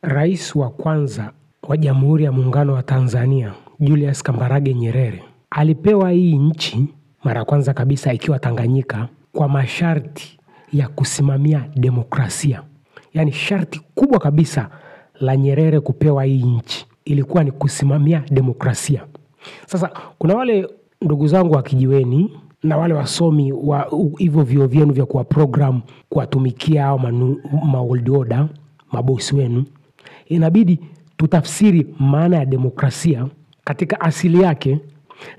Rais wa kwanza wa Jamhuri ya Muungano wa Tanzania, Julius Kambarage Nyerere, alipewa hii nchi mara kwanza kabisa ikiwa Tanganyika kwa masharti ya kusimamia demokrasia. Yaani sharti kubwa kabisa la Nyerere kupewa hii nchi ilikuwa ni kusimamia demokrasia. Sasa kuna wale ndugu zangu wa kijiweni na wale wasomi wa hivyo vyuo vyenu vya kuwa program kuwatumikia au old order, mabosi wenu. Inabidi tutafsiri maana ya demokrasia katika asili yake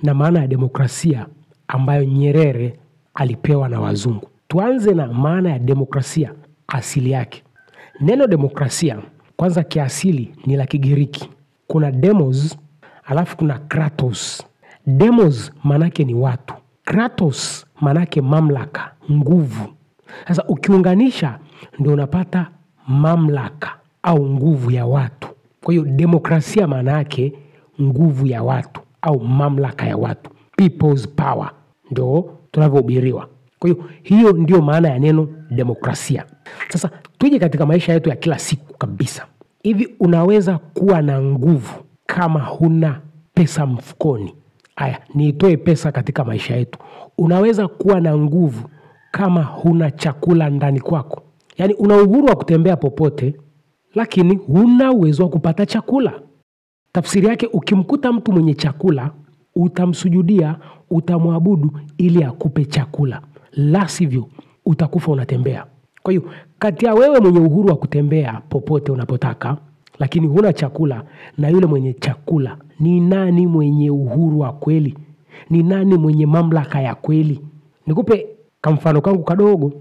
na maana ya demokrasia ambayo Nyerere alipewa na wazungu. Tuanze na maana ya demokrasia asili yake. Neno demokrasia kwanza kiasili ni la Kigiriki. Kuna demos, alafu kuna kratos. Demos manake ni watu. Kratos manake mamlaka, nguvu. Sasa ukiunganisha ndio unapata mamlaka au nguvu ya watu. Kwa hiyo demokrasia manake nguvu ya watu au mamlaka ya watu. People's power ndio tunavyohubiriwa. Kwa hiyo ndio maana ya neno demokrasia. Sasa tuje katika maisha yetu ya kila siku kabisa. Hivi unaweza kuwa na nguvu kama huna pesa mfukoni? Haya, niitoe pesa katika maisha yetu. Unaweza kuwa na nguvu kama huna chakula ndani kwako? Yaani una uhuru wa kutembea popote, lakini huna uwezo wa kupata chakula. Tafsiri yake, ukimkuta mtu mwenye chakula, utamsujudia, utamwabudu ili akupe chakula. La sivyo, utakufa unatembea. Kwa hiyo, kati ya wewe mwenye uhuru wa kutembea popote unapotaka, lakini huna chakula, na yule mwenye chakula, ni nani mwenye uhuru wa kweli? Ni nani mwenye mamlaka ya kweli? Nikupe kamfano kangu kadogo.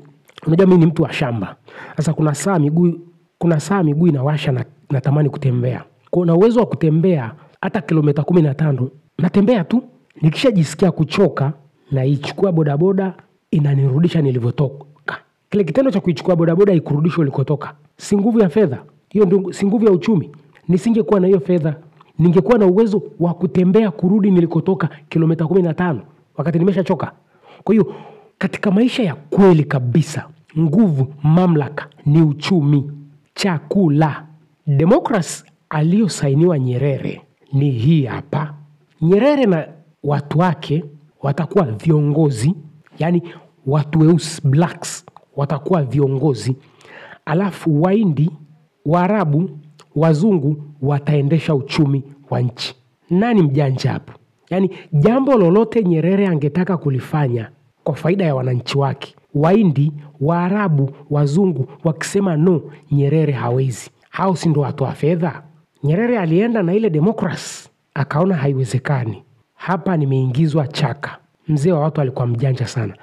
Unajua mimi ni mtu wa shamba. Sasa kuna saa miguu inawasha na natamani kutembea. Kuna uwezo wa kutembea hata kilomita 15. Natembea tu. Nikishajisikia kuchoka na ichukua bodaboda inanirudisha nilivyotoka. Kile kitendo cha kuichukua bodaboda ikurudisha ulikotoka, si nguvu ya fedha? Hiyo ndio si nguvu ya uchumi? Nisingekuwa na hiyo fedha, ningekuwa na uwezo wa kutembea kurudi nilikotoka kilomita 15 wakati nimeshachoka. Kwa hiyo katika maisha ya kweli kabisa, nguvu, mamlaka ni uchumi, chakula. Demokrasi aliyosainiwa Nyerere ni hii hapa. Nyerere na watu wake watakuwa viongozi, yani watu weusi, blacks, watakuwa viongozi. Alafu Wahindi, Waarabu, wazungu wataendesha uchumi wa nchi. Nani mjanja hapo? Yani jambo lolote Nyerere angetaka kulifanya kwa faida ya wananchi wake, Wahindi, Waarabu, wazungu wakisema no, Nyerere hawezi. Hao si ndio watu wa fedha? Nyerere alienda na ile demokrasi, akaona haiwezekani. Hapa nimeingizwa chaka. Mzee wa watu alikuwa mjanja sana.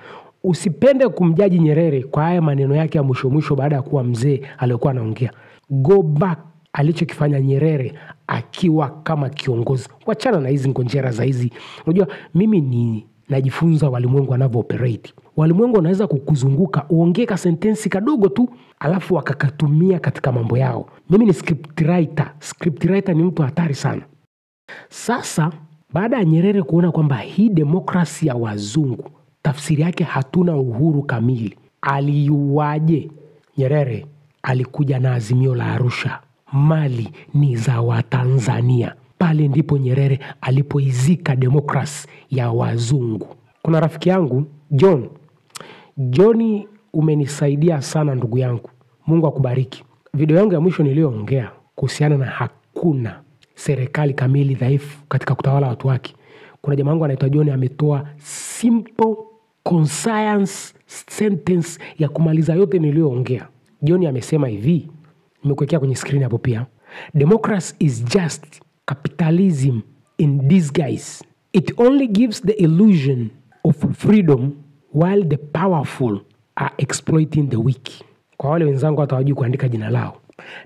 Usipende kumjaji Nyerere kwa haya maneno yake ya mwisho baada ya kuwa mzee aliyokuwa anaongea. Go back alichokifanya Nyerere akiwa kama kiongozi. Wachana na hizi ngonjera za hizi. Unajua mimi najifunza walimwengu wanavyo operate. Walimwengu wanaweza kukuzunguka, uongee ka sentensi kadogo tu, alafu wakakatumia katika mambo yao. Mimi ni script writer. Script writer ni mtu hatari sana. Sasa baada ya Nyerere kuona kwamba hii demokrasi ya wazungu, tafsiri yake hatuna uhuru kamili, aliuaje? Nyerere alikuja na azimio la Arusha. Mali ni za Watanzania. Pale ndipo Nyerere alipoizika demokrasi ya wazungu. Kuna rafiki yangu John, umenisaidia sana ndugu yangu. Mungu akubariki. Video yangu ya mwisho niliyoongea kuhusiana na hakuna serikali kamili dhaifu katika kutawala watu wake. Kuna jamaa wangu anaitwa John, ametoa simple conscience sentence ya kumaliza yote niliyoongea. John amesema hivi, nimekuwekea kwenye screen hapo pia. Democracy is just capitalism in disguise. It only gives the illusion of freedom while the powerful are exploiting the weak. Kwa wale wenzangu hata hawajui kuandika jina lao.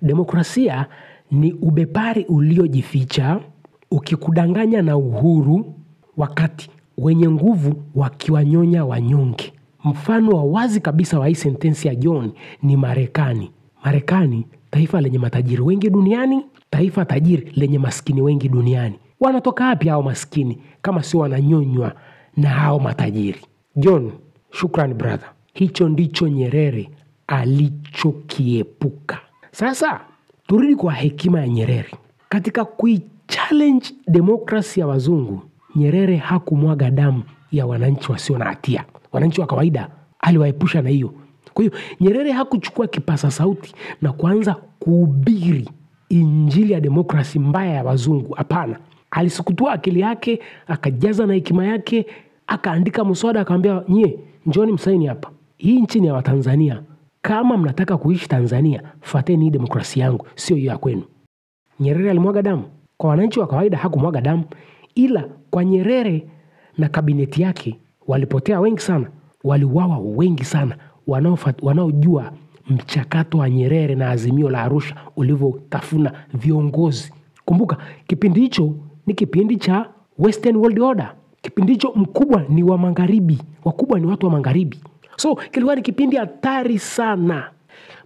Demokrasia ni ubepari uliojificha ukikudanganya na uhuru, wakati wenye nguvu wakiwanyonya wanyonge. Mfano wa wazi kabisa wa hii sentensi ya John ni Marekani. Marekani, taifa lenye matajiri wengi duniani, taifa tajiri lenye maskini wengi duniani. Wanatoka wapi hao maskini kama si wananyonywa na hao matajiri? John, shukrani brother. Hicho ndicho Nyerere alichokiepuka. Sasa turudi kwa hekima ya Nyerere. Katika kuichallenge demokrasi ya wazungu, Nyerere hakumwaga damu ya wananchi wasio na hatia. Wananchi wa kawaida aliwaepusha na hiyo. Kwa hiyo Nyerere hakuchukua kipasa sauti na kuanza kuhubiri injili ya demokrasi mbaya ya wazungu. Hapana. Alisukutua akili yake, akajaza na hekima yake, akaandika mswada, akamwambia nyie njoni msaini hapa. Hii nchi ni ya Watanzania. Kama mnataka kuishi Tanzania, fuateni hii demokrasi yangu, sio hiyo ya kwenu. Nyerere alimwaga damu. Kwa wananchi wa kawaida hakumwaga damu, ila kwa Nyerere na kabineti yake walipotea wengi sana, waliuawa wengi sana wanaojua mchakato wa Nyerere na Azimio la Arusha ulivyotafuna viongozi. Kumbuka kipindi hicho ni kipindi cha Western World Order. Kipindi hicho mkubwa ni wa magharibi, wakubwa ni watu wa magharibi. So kilikuwa ni kipindi hatari sana.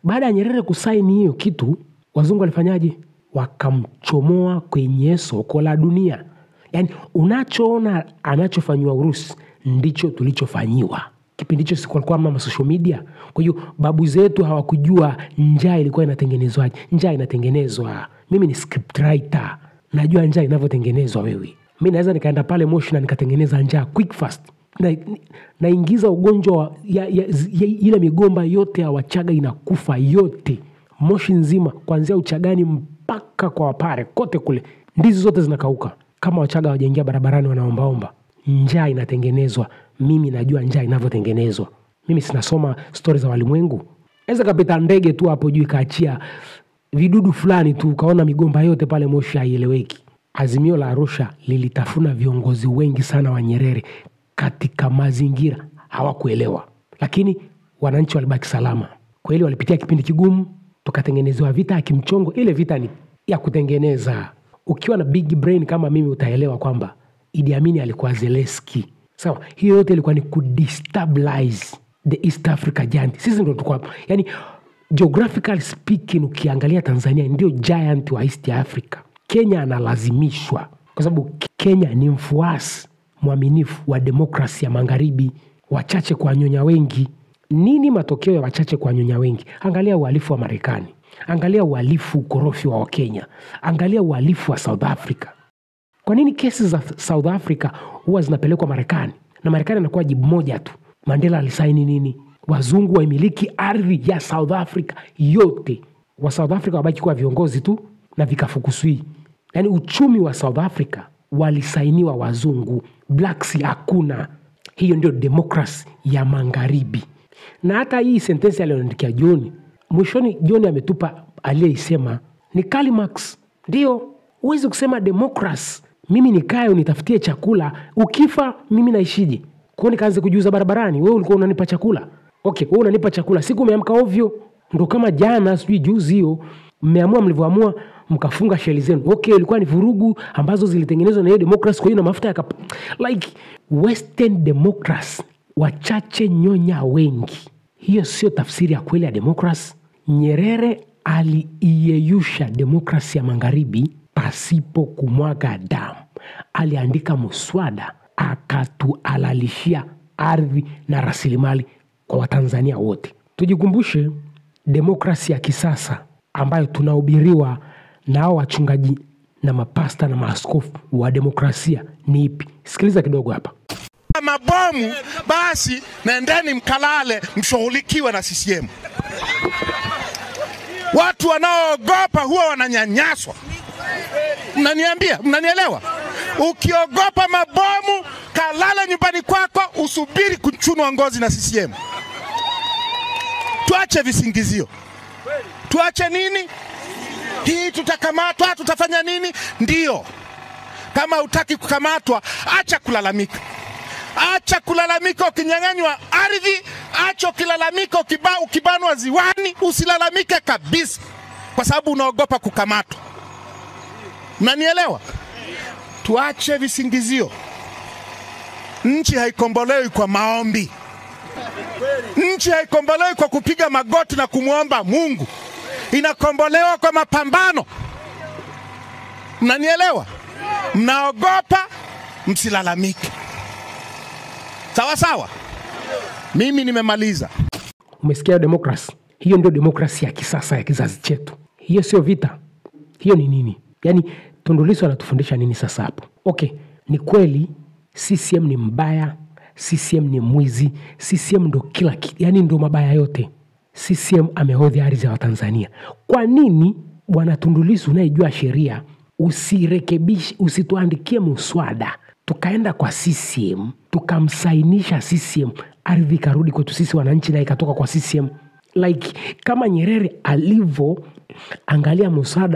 Baada ya Nyerere kusaini hiyo kitu, wazungu walifanyaje? Wakamchomoa kwenye soko la dunia. Yaani unachoona anachofanywa Urusi ndicho tulichofanyiwa. Kipindi hicho sikuwa kama social media. Kwa hiyo babu zetu hawakujua njaa ilikuwa inatengenezwaje. Njaa inatengenezwa. Mimi ni scriptwriter. Najua njaa inavyotengenezwa wewe. Mimi naweza nikaenda pale Moshi na nikatengeneza njaa quick fast. Naingiza ugonjwa ile migomba yote ya Wachaga inakufa yote. Moshi nzima kuanzia Uchagani mpaka kwa Wapare kote kule. Ndizi zote zinakauka. Kama Wachaga hawajaingia barabarani wanaombaomba. Njaa inatengenezwa. Mimi najua njaa inavyotengenezwa. Mimi sinasoma stories za walimwengu. Naweza kapita ndege tu hapo juu ikaachia vidudu fulani tu ukaona migomba yote pale Moshi haieleweki. Azimio la Arusha lilitafuna viongozi wengi sana wa Nyerere katika mazingira hawakuelewa. Lakini wananchi walibaki salama. Kweli walipitia kipindi kigumu, tukatengenezewa vita ya kimchongo. Ile vita ni ya kutengeneza. Ukiwa na big brain kama mimi utaelewa kwamba Idi Amin alikuwa Zelensky. Sawa, hiyo yote ilikuwa ni kudestabilize the East Africa giant. Sisi ndio tulikuwa, yani geographically speaking ukiangalia Tanzania ndio giant wa East Africa. Kenya analazimishwa kwa sababu Kenya ni mfuasi mwaminifu wa demokrasia magharibi, wachache kwa nyonya wengi. Nini matokeo ya wachache kwa nyonya wengi? Angalia uhalifu wa Marekani. Angalia uhalifu ukorofi wa Kenya. Angalia uhalifu wa South Africa. Kwa nini kesi za South Africa huwa zinapelekwa Marekani? Na Marekani anakuwa jibu moja tu. Mandela alisaini nini? Wazungu waimiliki ardhi ya South Africa yote. Wa South Africa wabaki kuwa viongozi tu na vikafukusui. Yaani uchumi wa South Africa walisainiwa wazungu. Blacks hakuna. Hiyo ndio demokrasi ya magharibi. Na hata hii sentensi aliyoandikia John, mwishoni John ametupa aliyeisema ni Karl Marx. Ndio, huwezi kusema demokrasi mimi nikae unitafutie chakula, ukifa mimi naishije? Kwa nini kaanze kujiuza barabarani? Wewe ulikuwa unanipa chakula. Okay, wewe unanipa chakula, siku umeamka ovyo. Ndio kama jana sijui juzi hiyo mmeamua mlivyoamua mkafunga sheli zenu. Okay, ilikuwa ni vurugu ambazo zilitengenezwa na hiyo demokrasi, kwa hiyo na mafuta ya like Western democracy, wachache nyonya wengi. Hiyo sio tafsiri ya kweli ya demokrasi. Nyerere aliiyeyusha demokrasi ya magharibi pasipo kumwaga damu. Aliandika muswada, akatualalishia ardhi na rasilimali kwa Watanzania wote. Tujikumbushe demokrasi ya kisasa ambayo tunahubiriwa na hao wachungaji na mapasta na maaskofu wa demokrasia ni ipi? Sikiliza kidogo hapa. Mabomu basi nendeni mkalale mshughulikiwe na CCM. Watu wanaoogopa huwa wananyanyaswa. Mnaniambia, mnanielewa? Ukiogopa mabomu kalala nyumbani kwako usubiri kuchunwa ngozi na CCM. Tuache visingizio. Tuache nini? Hii tutakamatwa, tutafanya nini? Ndio. Kama hutaki kukamatwa, acha kulalamika. Acha kulalamika ukinyang'anywa ardhi, acha kulalamika ukibanwa ziwani, usilalamike kabisa kwa sababu unaogopa kukamatwa. Mnanielewa? Tuache visingizio. Nchi haikombolewi kwa maombi. Nchi haikombolewi kwa kupiga magoti na kumuomba Mungu. Inakombolewa kwa mapambano. Mnanielewa? Mnaogopa, msilalamike. Sawa sawa? Mimi nimemaliza. Umesikia demokrasi? Hiyo ndio demokrasi ya kisasa ya kizazi chetu. Hiyo sio vita. Hiyo ni nini? Yaani Tundu Lissu anatufundisha nini sasa hapo? Okay, ni kweli CCM ni mbaya, CCM ni mwizi, CCM ndo kila kitu, yaani ndo mabaya yote. CCM amehodhi ardhi ya Watanzania. Kwa nini bwana Tundu Lissu unayejua sheria usirekebishe, usituandikie muswada tukaenda kwa CCM tukamsainisha CCM, ardhi karudi kwetu sisi wananchi na ikatoka kwa CCM? Like kama Nyerere alivyo angalia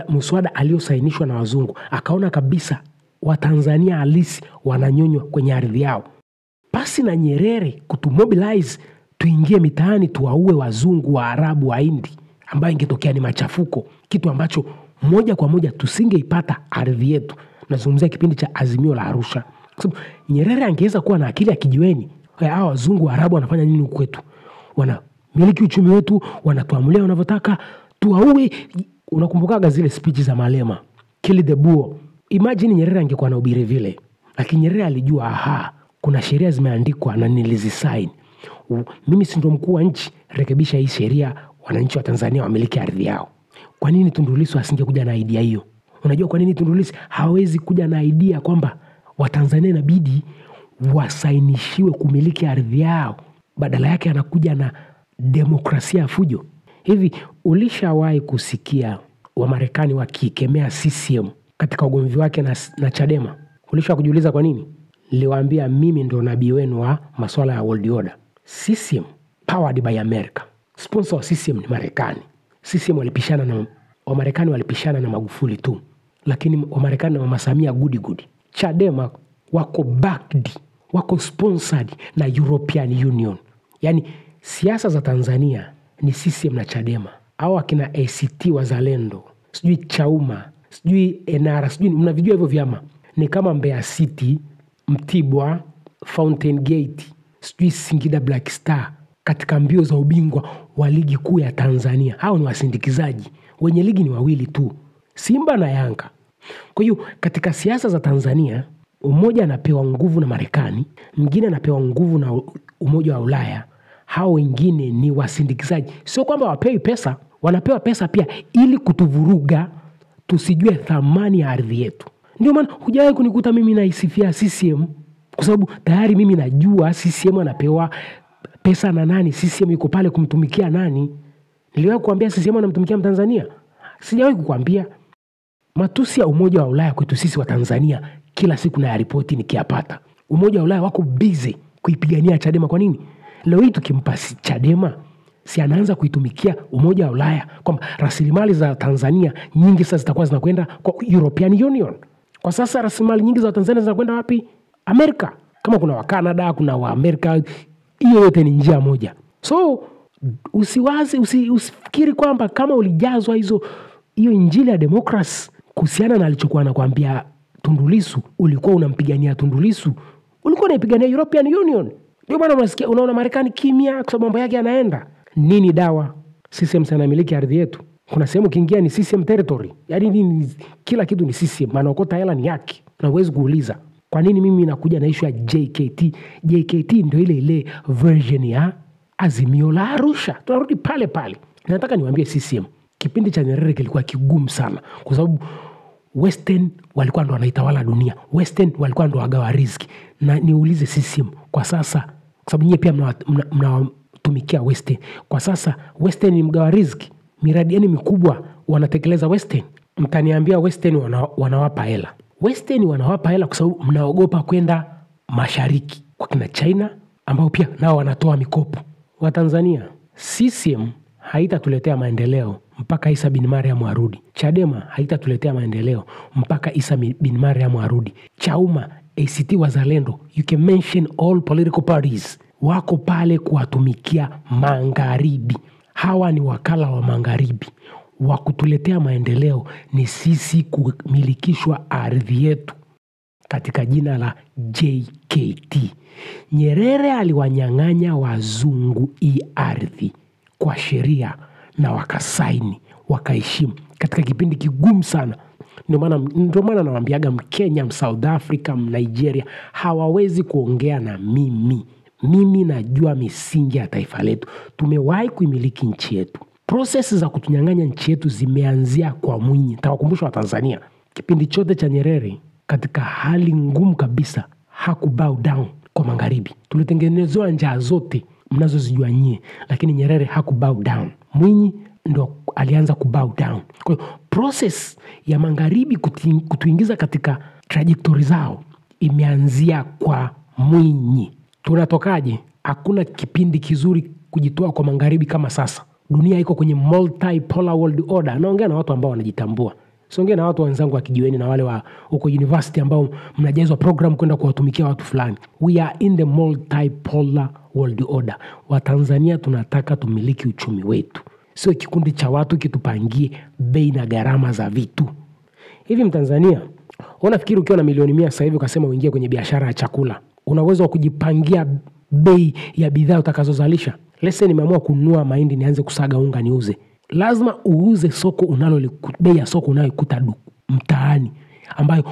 muswada aliosainishwa na wazungu, akaona kabisa Watanzania halisi wananyonywa kwenye ardhi yao. Pasi na Nyerere kutumobilize tuingie mitaani tuwaue wazungu, wa Arabu, wa Hindi, ambayo ingetokea ni machafuko, kitu ambacho moja kwa moja tusingeipata ardhi yetu. Nazungumzia kipindi cha Azimio la Arusha. Kwa sababu Nyerere angeweza kuwa na akili ya kijiweni, hao wazungu wa Arabu wanafanya nini huku kwetu? Wanamiliki uchumi wetu, wanatuamulia wanavyotaka, tuwaue. Unakumbukaga zile speech za Malema, kill the Bull? Imagine Nyerere angekuwa na ubiri vile. Lakini Nyerere alijua kuna sheria zimeandikwa na nilizisign. Mimi si ndo mkuu wa nchi, rekebisha hii sheria, wananchi wa Tanzania wamiliki ardhi yao. Kwa nini Tundu Lissu asingekuja na idea hiyo? Unajua kwa nini Tundu Lissu hawezi kuja na idea kwamba Watanzania inabidi wasainishiwe kumiliki ardhi yao? Badala yake anakuja na demokrasia ya fujo. Hivi ulishawahi kusikia Wamarekani wakikemea CCM katika ugomvi wake na Chadema? Ulishawahi kujiuliza kwa nini? Niliwaambia mimi ndo nabii wenu wa masuala ya world order. CCM powered by America. Sponsor wa CCM ni Marekani. CCM walipishana na Wamarekani, walipishana na Magufuli tu, lakini Wamarekani na Mama Samia good. Chadema wako backed, wako sponsored na European Union. Yaani siasa za Tanzania ni CCM na Chadema. Au akina ACT Wazalendo, sijui Chauma, sijui NR, sijui mnavijua hivyo vyama. Ni kama Mbeya City, Mtibwa, Fountain Gate, sijui Singida Black Star katika mbio za ubingwa wa ligi kuu ya Tanzania. Hao ni wasindikizaji. Wenye ligi ni wawili tu, Simba na Yanga. Kwa hiyo katika siasa za Tanzania, mmoja anapewa nguvu na Marekani, mwingine anapewa nguvu na Umoja wa Ulaya. Hao wengine ni wasindikizaji. Sio kwamba wapewi pesa, wanapewa pesa pia ili kutuvuruga tusijue thamani ya ardhi yetu. Ndio maana hujawahi kunikuta mimi naisifia CCM, kwa sababu tayari mimi najua CCM anapewa pesa na nani, CCM yuko pale kumtumikia nani. Niliwahi kuambia CCM anamtumikia Mtanzania? Sijawahi kukuambia. Matusi ya Umoja wa Ulaya kwetu sisi wa Tanzania kila siku na ya ripoti nikiyapata. Umoja wa Ulaya wako busy kuipigania Chadema. Kwa nini? Leo hii tukimpa Chadema, si anaanza kuitumikia Umoja wa Ulaya, kwamba rasilimali za Tanzania nyingi sasa zitakuwa zinakwenda kwa European Union. Kwa sasa rasilimali nyingi za Tanzania zinakwenda wapi? Amerika. Kama kuna wa Canada, kuna wa Amerika, hiyo yote ni njia moja. So usifikiri kwamba kama ulijazwa hiyo injili ya demokrasi kuhusiana na alichokuwa anakuambia Tundu Lissu, ulikuwa unampigania Tundu Lissu, ulikuwa unaipigania European Union. Ndio maana unasikia, unaona Marekani kimya kwa sababu mambo yake yanaenda. Nini dawa? CCM sana miliki ardhi yetu. Kuna sehemu kiingia ni CCM territory. Yaani nini, kila kitu ni CCM, anaokota hela ni yake. Na huwezi kuuliza kwa nini mimi nakuja na issue ya JKT. JKT ndio ile version ya Azimio la Arusha. Tunarudi pale pale. Nataka niwaambie CCM, kipindi cha Nyerere kilikuwa kigumu sana, kwa sababu Western walikuwa ndo wanaitawala dunia. Western walikuwa ndo wagawa riziki. Na niulize CCM kwa sasa, kwa sababu nyie pia mnawatumikia Western. Kwa sasa Western ni mgawa riziki. Miradi yenu mikubwa wanatekeleza Western. Mtaniambia Western wanawapa hela. Western wanawapa hela kwa sababu mnaogopa kwenda mashariki kwa kina China, ambao pia nao wanatoa mikopo. Wa Tanzania, CCM haitatuletea maendeleo mpaka Isa bin Mariam arudi. Chadema haitatuletea maendeleo mpaka Isa bin Mariam arudi. Chauma, ACT Wazalendo, you can mention all political parties, wako pale kuwatumikia magharibi. Hawa ni wakala wa magharibi. Wa kutuletea maendeleo ni sisi kumilikishwa ardhi yetu katika jina la JKT. Nyerere aliwanyang'anya wazungu hii ardhi kwa sheria na wakasaini, wakaheshimu katika kipindi kigumu sana. Ndio maana nawaambiaga Mkenya, South Africa, Nigeria hawawezi kuongea na mimi. Mimi najua misingi ya taifa letu. Tumewahi kuimiliki nchi yetu. Process za kutunyang'anya nchi yetu zimeanzia kwa Mwinyi. Nitawakumbusha Watanzania, kipindi chote cha Nyerere katika hali ngumu kabisa hakubow down kwa magharibi. Tulitengenezewa njaa zote mnazozijua nyie, lakini Nyerere hakubow down. Mwinyi ndo alianza kubow down. Kwa hiyo process ya magharibi kutuingiza katika trajectory zao imeanzia kwa Mwinyi. Tunatokaje? Hakuna kipindi kizuri kujitoa kwa magharibi kama sasa. Dunia iko kwenye multipolar world order. Naongea na watu ambao wanajitambua. Siongea na watu wenzangu wa kijiweni na wale wa huko university ambao mnajazwa program kwenda kuwatumikia watu fulani. We are in the multipolar world order. Watanzania tunataka tumiliki uchumi wetu. Sio kikundi cha watu kitupangie bei na gharama za vitu. Hivi Mtanzania, unafikiri ukiwa na milioni 100 sasa hivi ukasema uingie kwenye biashara ya chakula, una uwezo wa kujipangia bei ya bidhaa utakazozalisha? Let's say nimeamua kununua mahindi nianze kusaga unga niuze. Lazima uuze soko bei ya soko unayokuta mtaani ambayo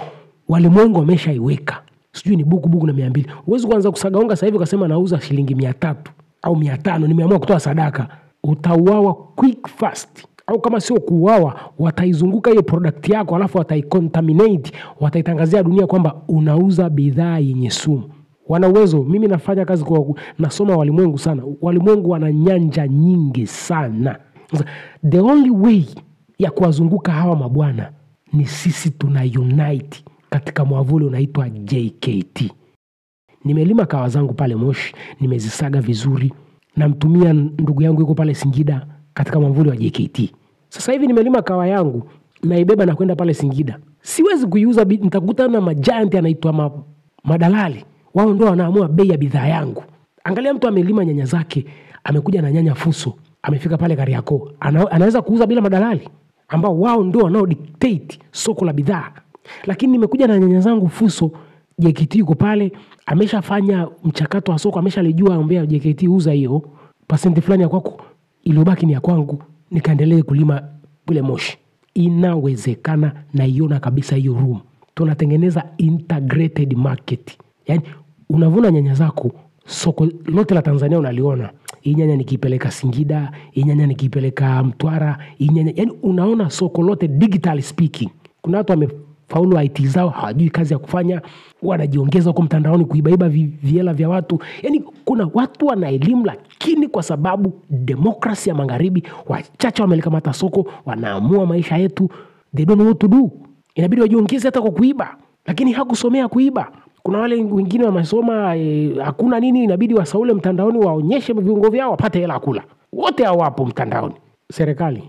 walimwengu wameshaiweka. Sijui ni buku na 200. Uwezo kuanza kusaga unga sasa hivi ukasema nauza shilingi 300 au 500 nimeamua kutoa sadaka. Utauawa quick fast. Au kama sio kuuawa, wataizunguka hiyo product yako alafu wataicontaminate, wataitangazia dunia kwamba unauza bidhaa yenye sumu. Wana uwezo. Mimi nafanya kazi nasoma walimwengu sana. Walimwengu wana nyanja nyingi sana. The only way ya kuwazunguka hawa mabwana ni sisi tuna unite katika mwavuli unaitwa JKT. Nimelima kahawa zangu pale Moshi, nimezisaga vizuri, namtumia ndugu yangu yuko pale Singida katika mwavuli wa JKT. Sasa hivi nimelima kahawa yangu, naibeba na kwenda pale Singida. Siwezi kuiuza, nitakutana na majiant anaitwa madalali. Wao ndio wanaamua bei ya bidhaa yangu. Angalia mtu amelima nyanya zake, amekuja na nyanya fuso, amefika pale Kariakoo, anaweza kuuza bila madalali ambao wao ndio wanao dictate soko la bidhaa. Lakini nimekuja na nyanya zangu fuso, JKT yuko pale, ameshafanya mchakato wa soko, ameshalijua, ambia JKT uza hiyo, pasenti fulani ya kwako, iliyobaki ni ya kwangu, nikaendelee kulima kule Moshi. Inawezekana, naiona kabisa hiyo room. Tunatengeneza integrated market. Yaani unavuna nyanya zako, soko lote la Tanzania unaliona. Hii nyanya nikipeleka Singida, hii nyanya nikipeleka Mtwara, hii nyanya, yaani unaona soko lote digital speaking. Kuna watu wamefaulu IT zao, hawajui kazi ya kufanya, wanajiongeza huko mtandaoni kuibaiba viela vya watu. Yaani kuna watu wana elimu, lakini kwa sababu demokrasia ya magharibi, wachache wamelikamata soko, wanaamua maisha yetu, they don't know what to do. Inabidi wajiongeze hata kwa kuiba, lakini hakusomea kuiba. Kuna wale wengine wamesoma hakuna nini, inabidi wasaule mtandaoni waonyeshe viungo vyao wapate hela kula. Wote hawapo mtandaoni. Serikali,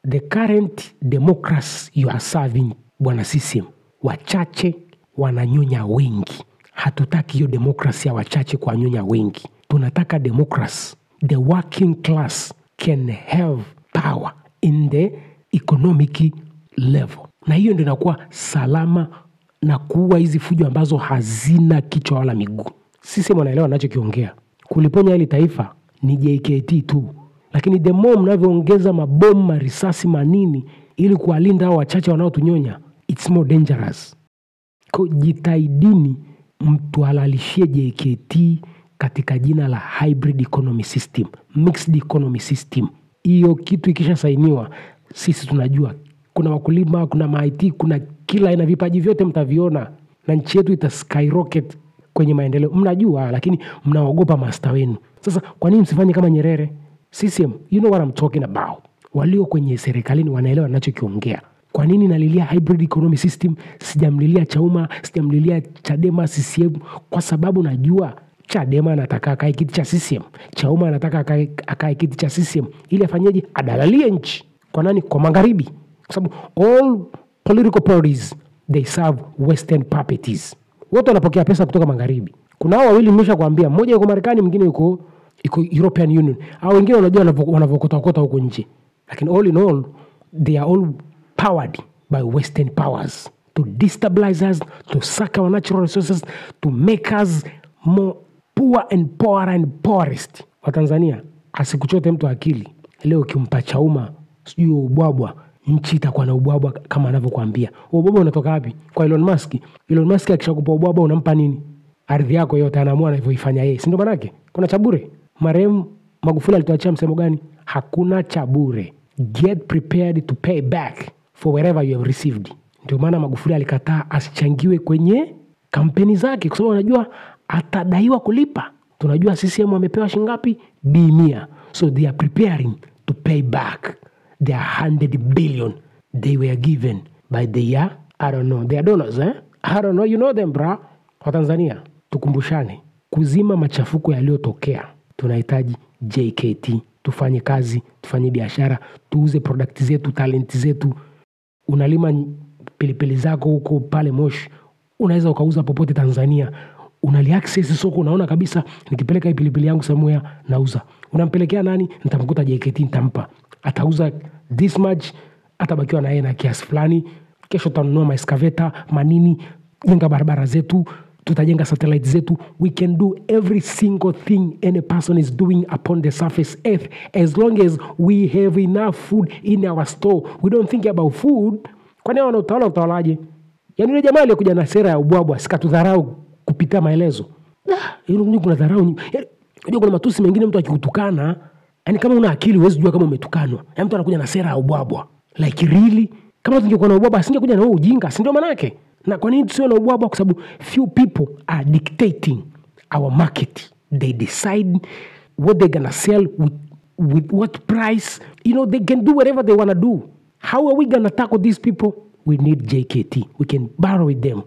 the current democracy you are serving, bwana CCM, wachache wananyonya wengi. Hatutaki hiyo demokrasia wachache kwa nyonya wengi. Tunataka democracy the working class can have power in the economic level. Na hiyo ndio inakuwa salama na kuua hizi fujo ambazo hazina kichwa wala miguu. Sisi wanaelewa ninachokiongea. Kuliponya hili taifa ni JKT tu. Lakini the more mnavyoongeza mabomu, marisasi, manini ili kuwalinda hao wachache wanaotunyonya, it's more dangerous. Kwa jitahidini mtuhalalishie JKT katika jina la hybrid economy system, mixed economy system. Hiyo kitu ikisha sainiwa, sisi tunajua kuna wakulima, kuna MIT, kuna kila aina, vipaji vyote mtaviona na nchi yetu ita skyrocket kwenye maendeleo. Mnajua, lakini mnaogopa master wenu. Sasa kwa nini msifanye kama Nyerere? CCM, you know what I'm talking about. Walio kwenye serikalini wanaelewa ninachokiongea. Kwa nini nalilia hybrid economy system? Sijamlilia Chauma, sijamlilia Chadema, CCM, kwa sababu najua Chadema anataka akae kiti cha CCM, Chauma anataka akae kiti cha CCM, ili afanyeje? Adalalie nchi. Kwa nani? Kwa magharibi. Kwa sababu all political parties they serve western purposes. Wote wanapokea pesa kutoka magharibi. Kuna hao wawili nimeshakwambia, mmoja yuko Marekani, mwingine yuko European Union. Hao wengine wanajua wanavokota huko nje. Lakini all in all, they are all powered by western powers to destabilize us, to suck our natural resources, to make us more poor and poorer and poorest. Wa Tanzania, asikuchote mtu akili. Leo kimpa Chauma sijui ubwabwa, nchi itakuwa na ubwabwa kama anavyokuambia. Ubwabwa unatoka wapi? Kwa Elon Musk. Elon Musk akishakupa ubwabwa unampa nini? Ardhi yako yote anaamua anavyoifanya yeye. Si ndio maana yake? Kuna cha bure. Marehemu Magufuli alituachia msemo gani? Hakuna cha bure. Get prepared to pay back for whatever you have received. Ndio maana Magufuli alikataa asichangiwe kwenye kampeni zake, kwa sababu anajua atadaiwa kulipa. Tunajua CCM wamepewa shingapi? B100. So they are preparing to pay back their 100 billion they were given by the I don't know, their donors, I don't know, you know them, bra. Kwa Tanzania, tukumbushane, kuzima machafuko yaliyotokea, tunahitaji JKT. Tufanye kazi, tufanye biashara, tuuze product zetu, talent zetu. Unalima pilipili zako huko pale Moshi, unaweza ukauza popote Tanzania. Unali-access soko, unaona kabisa nikipeleka hii pilipili yangu somewhere nauza. Unampelekea nani? Nitamkuta JKT, nitampa. Atauza this much, atabakiwa na yeye na kiasi fulani. Kesho tutanunua ma-excavator, manini, jenga barabara zetu, tutajenga satellite zetu. We can do every single thing any person is doing upon the surface earth as long as we have enough food in our store. We don't think about food. Kwani wanautawala utawalaje? Yaani yule jamaa aliyekuja na sera ya ubwabwa sikatudharau kupita maelezo. Hilo kuna dharau. Unajua kuna matusi mengine mtu akikutukana, yani kama una akili huwezi jua kama umetukanwa. Yaani mtu anakuja na sera ya ubwabwa. Like really? Kama tungekuwa na ubwabwa asingekuja na wewe ujinga, si ndio maana yake? Na kwa nini tusio na ubwabwa? Kwa sababu few people are dictating our market. They decide what they're gonna sell with what price. You know, they can do whatever they want to do. How are we gonna tackle these people? We need JKT. We can borrow with them.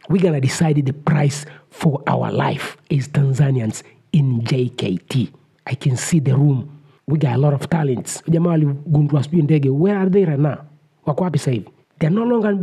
We're gonna decide the price for our life as Tanzanians in JKT. I can see the room. We got a lot of talents. Jamaa waligundua sijui ndege. Where are they right now? Wako wapi sasa hivi? They're no longer,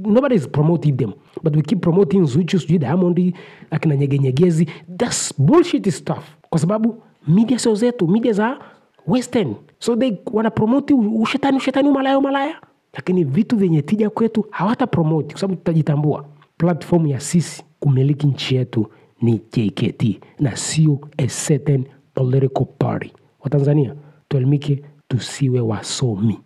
nobody is promoting them. But we keep promoting Zuchu, sijui Diamond, akina Nyegezi. That's bullshit stuff. Kwa sababu media sio zetu, media za Western. So they wana promote ushetani umalaya. Lakini vitu vyenye tija kwetu hawata promote kwa sababu tutajitambua. Platform ya sisi kumiliki nchi yetu ni JKT na sio a certain political party. Wa Tanzania, tuelimike, tusiwe wasomi.